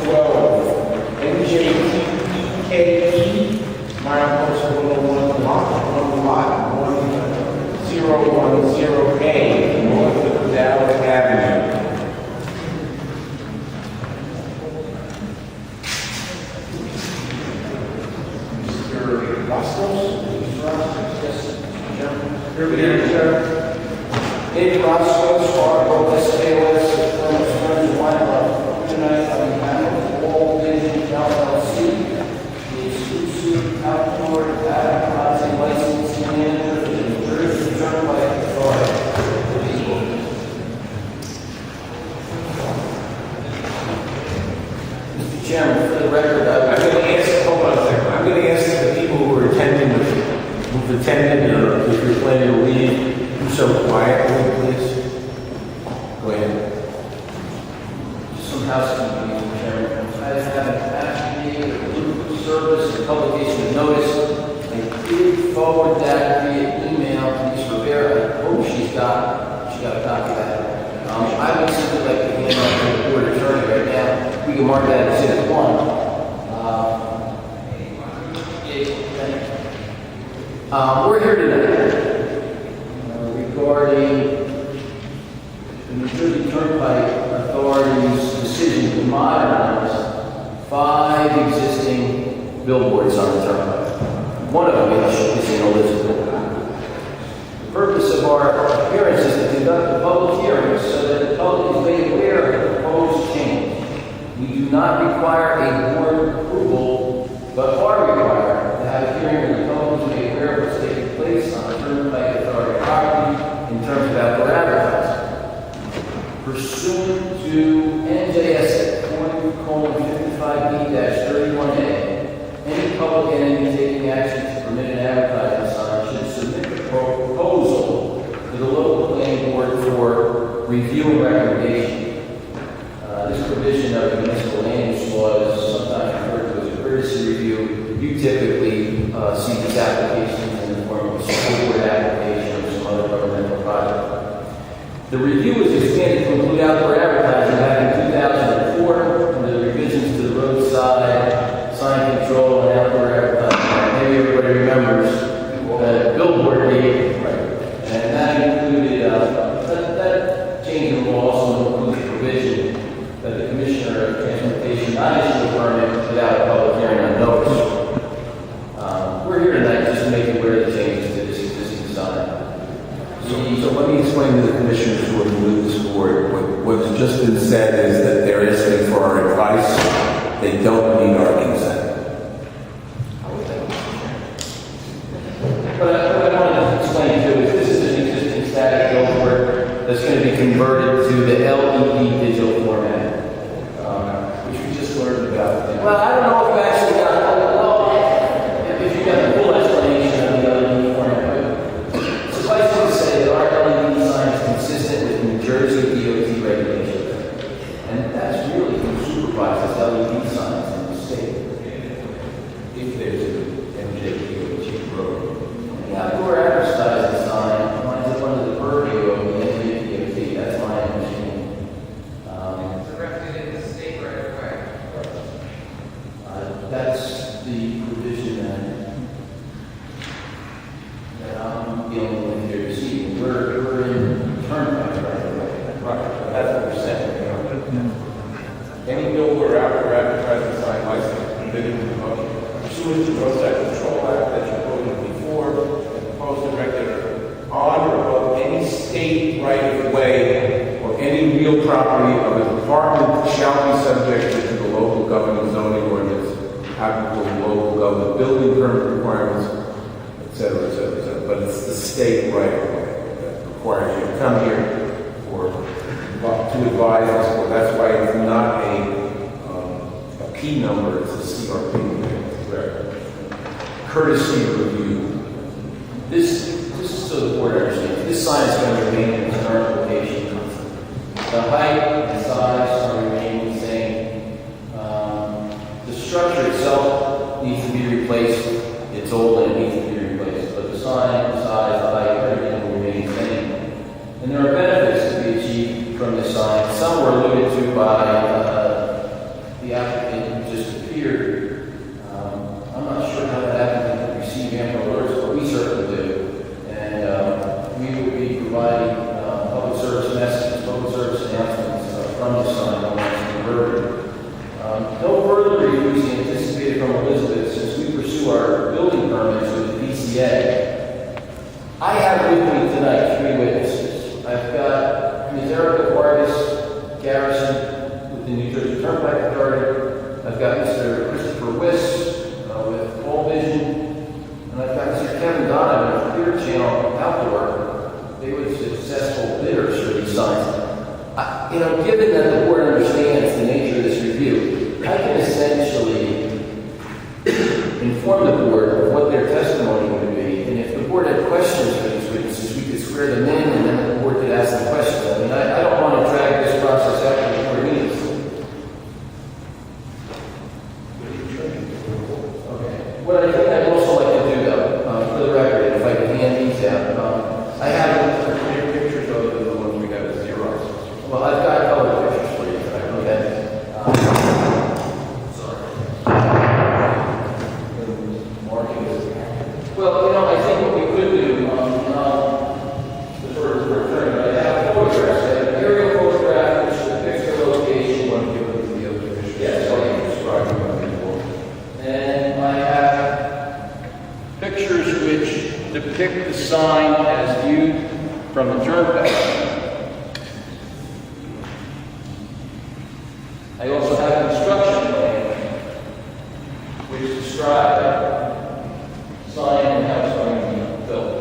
12, NJTPKE, milepost 101 lot 1010A, north of Dallas Avenue. Mr. Rostos? Yes, sir. David Rostos, Barbara West-Taylor, Stearns, Weinberg, tonight on behalf of All Vision LLC, the exclusive outdoor advertising licensing manager for the Jersey Turnpike Authority. Mr. Chairman, for the record, I'm going to ask, hold on a second, I'm going to ask the people who are attending, who've attended, or if you're planning to leave, do so quietly, please. Go ahead. Just some housekeeping, Mr. Chairman. I have an affidavit of service and publication of notice. I did forward that via email to Ms. Rivera. I hope she got a copy of that. I would simply like to hand out to the board attorney right now. We can mark that as Exhibit 1. We're here tonight regarding the Jersey Turnpike Authority's decision to modernize 5 existing billboards on the turnpike, one of which is in Elizabeth. The purpose of our appearance is to conduct a public hearing so that the public is made aware of the proposed change. We do not require a board approval, but are required to have a hearing where the public is made aware of what's taking place on the Turnpike Authority property in terms of outdoor advertising. Pursuant to NJS 40:55B-31A, any public entity taking action to permit an advertising sign should submit a proposal to the local planning board for review and recommendation. This provision of the municipal land use law is sometimes referred to as a courtesy review. You typically see these applications in the form of a school board application or some other governmental project. The review was expanded to include outdoor advertising back in 2004 and the revisions to the roadside sign control and outdoor advertising. Maybe everybody remembers the billboard date, and that included that change in law also includes the provision that the Commissioner of Transportation not issue a permit without a public hearing on notice. We're here tonight just to make you aware of the changes to this existing sign. So let me explain to the commissioners who are new to this board. What's just been said is that they're asking for our advice. They don't need our consent. What I wanted to explain too is this is an existing static billboard that's going to be converted to the LED digital format, which we just learned about. Well, I don't know if we actually got if you got the full explanation of the LED format, but suffice it to say that our LED sign is consistent with New Jersey DOT regulations, and that's really who supervises LED signs in the state. If there's an NJDOT program. The outdoor advertising sign lines up under the purview of the NJDOT. That's my understanding. It's directed in the state right away. That's the provision that I'm dealing with here this evening. We're in Turnpike right away. Right, that's what we're saying. Any billboard outdoor advertising sign license permitted in the motion pursuant to roadside control act that you voted before and proposed directed on or above any state right of way or any real property of the department shall be subject to the local government zoning ordinance, applicable local government building permit requirements, et cetera, et cetera, et cetera. But it's the state right of way that requires you to come here to advise us. Well, that's why it's not a P number, it's a CRP. Courtesy review. This is so the board understands. This sign is going to remain in its current location. The height and size are remaining the same. The structure itself needs to be replaced. It's old and it needs to be replaced. But the sign, the size, the height, everything will remain the same. And there are benefits to be achieved from this sign. Some were alluded to by the applicant who just appeared. I'm not sure how that applicant can receive ample alerts, but we certainly do. And we will be providing public service messages, public service announcements from the sign on this converter. No further reviews anticipated from Elizabeth since we pursue our building permits with the DCA. I have with me tonight 3 witnesses. I've got Ms. Erica Vargas Garrison with the New Jersey Turnpike Authority. I've got Mr. Christopher Wiss with All Vision. And I've got Mr. Kevin Donovan with Clear Channel Outdoor. They were successful bidders for these signs. Given that the board understands the nature of this review, I can essentially inform the board of what their testimony would be. And if the board had questions for these witnesses, we could swear them in and then the board could ask them questions. I don't want to drag this process out to the board meetings. Okay. What I think I'd also like to do, though, for the record, if I could hand these out, I have pictures of the ones we got at Xerox. Well, I've got color pictures for you. Okay. Well, I think what we could do, for return, I have photographs. I have an aerial photograph which depicts the location. Want to give it to the other commissioners? Yes, So okay. you can describe it before. And I have pictures which depict the sign as viewed from the turnpike. I also have construction plan which describe the sign and how it's going to be built.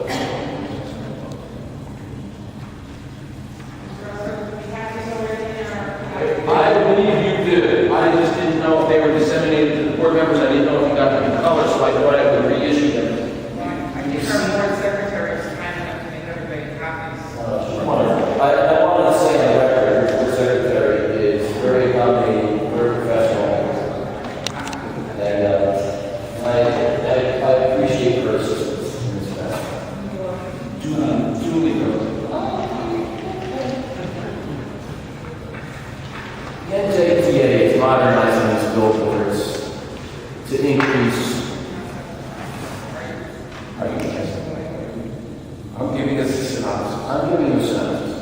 I believe you did. I just didn't know if they were disseminated to the board members. I didn't know if you got them in color, so I thought I would reissue them. I think our board secretary is kind enough to make everybody copies. I wanted to say on the record, the secretary is very accommodating, very professional, and I appreciate her assistance in this matter. Julie knows. The NJTA is modernizing these billboards to increase. I'm giving us a synopsis. I'm giving you a synopsis.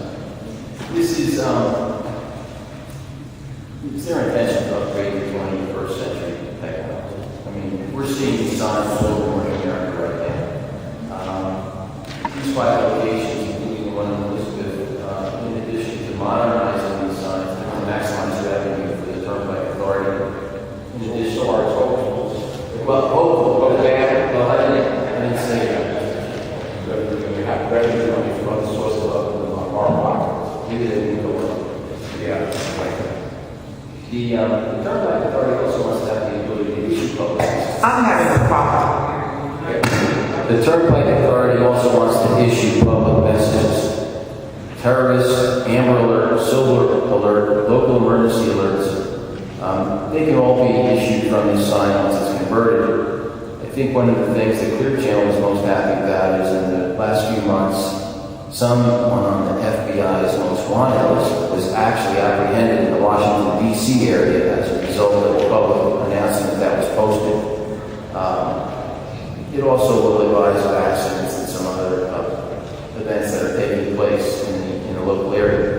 This is, it's their intention to upgrade the 21st century technology. We're seeing these signs all over America right now. These 5 locations, including the one in Elizabeth, in addition to modernizing these signs to maximize revenue for the Turnpike Authority, in addition to our totals. Well, I didn't say that. We have revenue money from other sources other than our pockets. Maybe they didn't go well. Yeah, like that. The Turnpike Authority also wants to have the ability to issue public. I'm having a problem. The Turnpike Authority also wants to issue public messages. Terrorist, Amber Alert, Silver Alert, local emergency alerts. They can all be issued from this sign once it's converted. I think one of the things that Clear Channel is most happy about is in the last few months, someone on the FBI's most wanted list was actually apprehended in the Washington, D.C. area as a result of the public announcement that was posted. It also will advise of accidents and some other events that are taking place in the local area.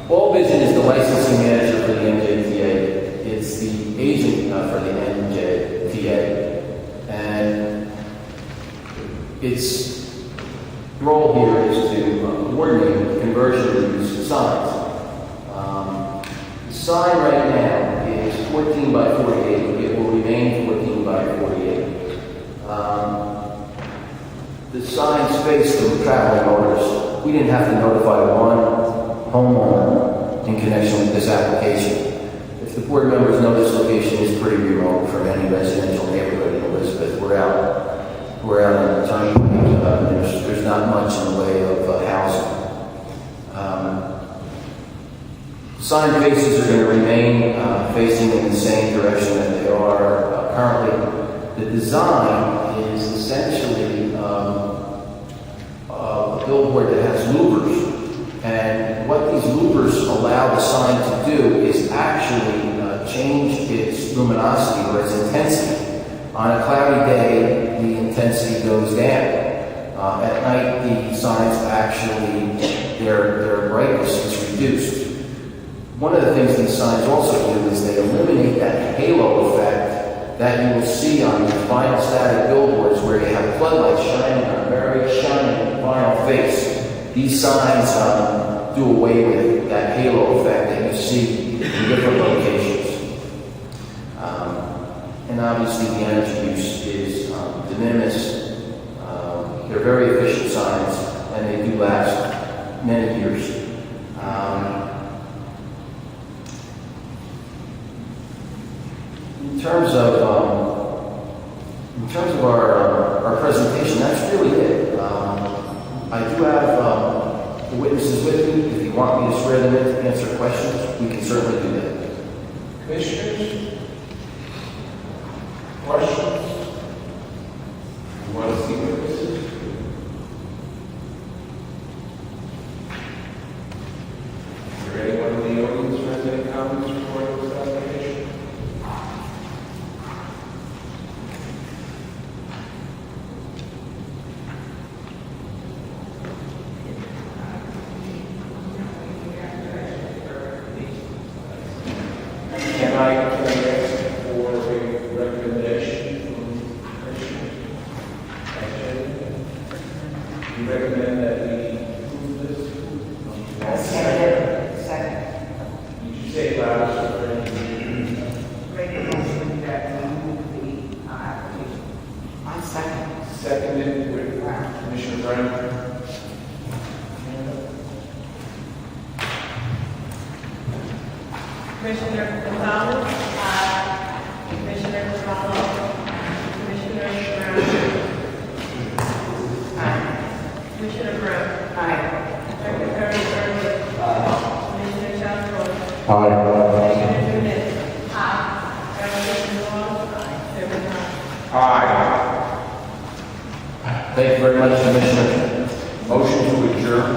All Vision is the licensing manager for the NJTA. It's the agent for the NJTA. And its role here is to coordinate conversion of these signs. The sign right now is 14 by 48. It will remain 14 by 48. The sign space for traveling motors, we didn't have to notify one homeowner in connection with this application. If the board members know this location is pretty remote from any residential neighborhood in Elizabeth, we're out on the turnpike. There's not much in the way of housing. Sign faces are going to remain facing in the same direction that they are currently. The design is essentially a billboard that has louvers. And what these louvers allow the sign to do is actually luminosity or its intensity. On a cloudy day, the intensity goes down. At night, the signs actually, their brightness is reduced. One of the things these signs also do is they eliminate that halo effect that you will see on these vinyl static billboards where you have floodlights shining on a very shiny vinyl face. These signs do away with that halo effect that you see in different locations. And obviously the energy use is de minimis. They're very efficient signs and they do last many years. In terms of our presentation, that's really it. I do have the witnesses with me. If you want me to swear them in to answer questions, we can certainly do that. Commissioners? Questions? You want to see witnesses? Is there anyone in the audience who has any comments regarding this application? Can I ask for a recommendation from the commission? You recommend that we approve this? Second. Did you say loud or Make a motion that we move the application. I second. seconded with Commissioner Brown? Commissioner Gonzalez? Aye. Commissioner Gonzalez? Commissioner Brown? Aye. Commissioner Brown? Aye. Secretary Burley? Aye. Commissioner Chesler? Commissioner Dumas? Aye. Commissioner Wall? Aye. Chairman Hunt? Aye. Thank you very much, Commissioner. Motion to adjourn.